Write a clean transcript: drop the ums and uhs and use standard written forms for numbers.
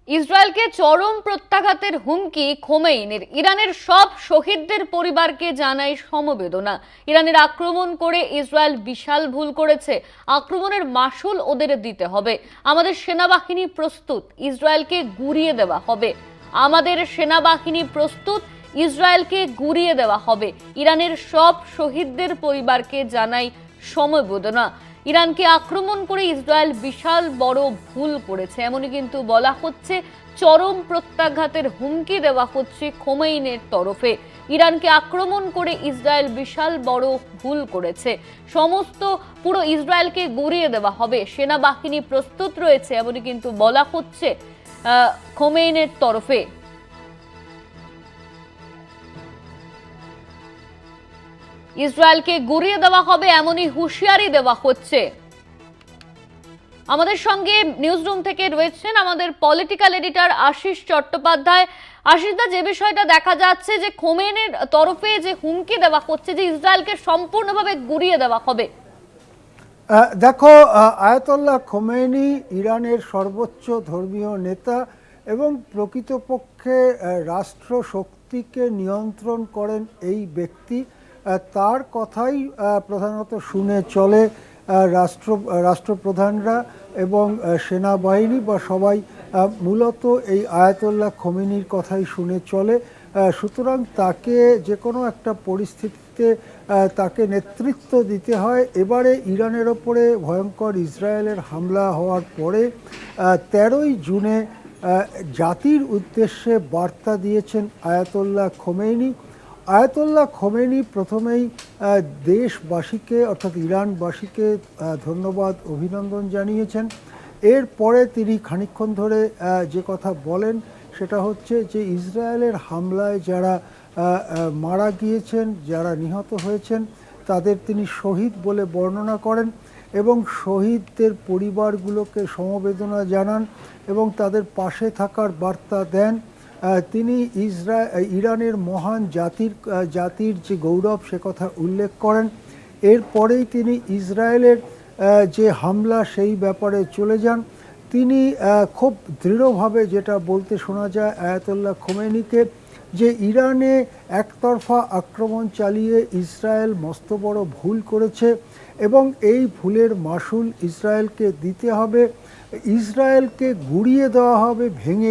ইসরায়েলকে চরম প্রত্যাঘাতের হুমকি খোমেইনির। ইরানের সব শহীদদের পরিবারকে জানায় সমবেদনা। ইরানের আক্রমণ করে ইসরায়েল বিশাল ভুল করেছে। আক্রমণের মাসুল ওদের দিতে হবে। আমাদের সেনাবাহিনী প্রস্তুত, ইসরায়েলকে গুঁড়িয়ে দেওয়া হবে। আমাদের সেনাবাহিনী প্রস্তুত, ইসরায়েলকে গুঁড়িয়ে দেওয়া হবে। ইরানের সব শহীদদের পরিবারকে জানাই সমবেদনা। ইরানকে আক্রমণ করে ইসরায়েল বিশাল বড় ভুল করেছে, এমনই কিন্তু বলা হচ্ছে। চরম প্রত্যাঘাতের হুমকি দেওয়া হচ্ছে খোমেইনির তরফে। ইরানকে আক্রমণ করে ইসরায়েল বিশাল বড় ভুল করেছে। পুরো ইসরায়েলকে গুঁড়িয়ে দেওয়া হবে। সেনাবাহিনী প্রস্তুত রয়েছে, এমনই কিন্তু বলা হচ্ছে খোমেইনির তরফে। ইসরায়েলকে গুঁড়িয়ে দেওয়া হবে এমনই হুঁশিয়ারি দেওয়া হচ্ছে। আমাদের সঙ্গে নিউজ রুম থেকে রয়েছেন আমাদের পলিটিক্যাল এডিটর আশিস চট্টোপাধ্যায়। আশিসদা, যে বিষয়টা দেখা যাচ্ছে যে খোমেনির তরফে যে হুমকি দেওয়া হচ্ছে যে ইসরায়েলকে সম্পূর্ণভাবে গুঁড়িয়ে দেওয়া হবে। দেখো, আয়াতোল্লাহ খোমেনি ইরানের সর্বোচ্চ ধর্মীয় নেতা এবং প্রকৃতপক্ষে রাষ্ট্র শক্তিকে নিয়ন্ত্রণ করেন এই ব্যক্তি। তার কথাই প্রধানত শুনে চলে রাষ্ট্রপ্রধানরা এবং সেনাবাহিনী বা সবাই মূলত এই আয়াতোল্লাহ খোমেনির কথাই শুনে চলে। সুতরাং তাকে যে কোনো একটা পরিস্থিতিতে তাকে নেতৃত্ব দিতে হয়। এবারে ইরানের ওপরে ভয়ঙ্কর ইসরায়েলের হামলা হওয়ার পরে 13ই জুনে জাতির উদ্দেশ্যে বার্তা দিয়েছেন আয়াতোল্লাহ খোমেনি। আয়াতোল্লাহ খোমেনি প্রথমেই দেশবাসীকে অর্থাৎ ইরানবাসীকে ধন্যবাদ অভিনন্দন জানিয়েছেন। এরপরে তিনি খানিকক্ষণ ধরে যে কথা বলেন সেটা হচ্ছে যে ইসরায়েলের হামলায় যারা মারা গিয়েছেন, যারা নিহত হয়েছেন, তাদের তিনি শহীদ বলে বর্ণনা করেন এবং শহীদদের পরিবারগুলোকে সমবেদনা জানান এবং তাদের পাশে থাকার বার্তা দেন। তিনি ইরানের মহান জাতির যে গৌরব সে কথা উল্লেখ করেন। এরপরেই তিনি ইসরায়েলের যে হামলা সেই ব্যাপারে চলে যান। তিনি খুব দৃঢ়ভাবে যেটা বলতে শোনা যায় আয়াতোল্লাহ খোমেনিকে, যে ইরানে একতরফা আক্রমণ চালিয়ে ইসরায়েল মস্ত বড় ভুল করেছে এবং এই ভুলের মাসুল ইসরায়েলকে দিতে হবে। ইসরায়েলকে গুঁড়িয়ে দেওয়া হবে, ভেঙে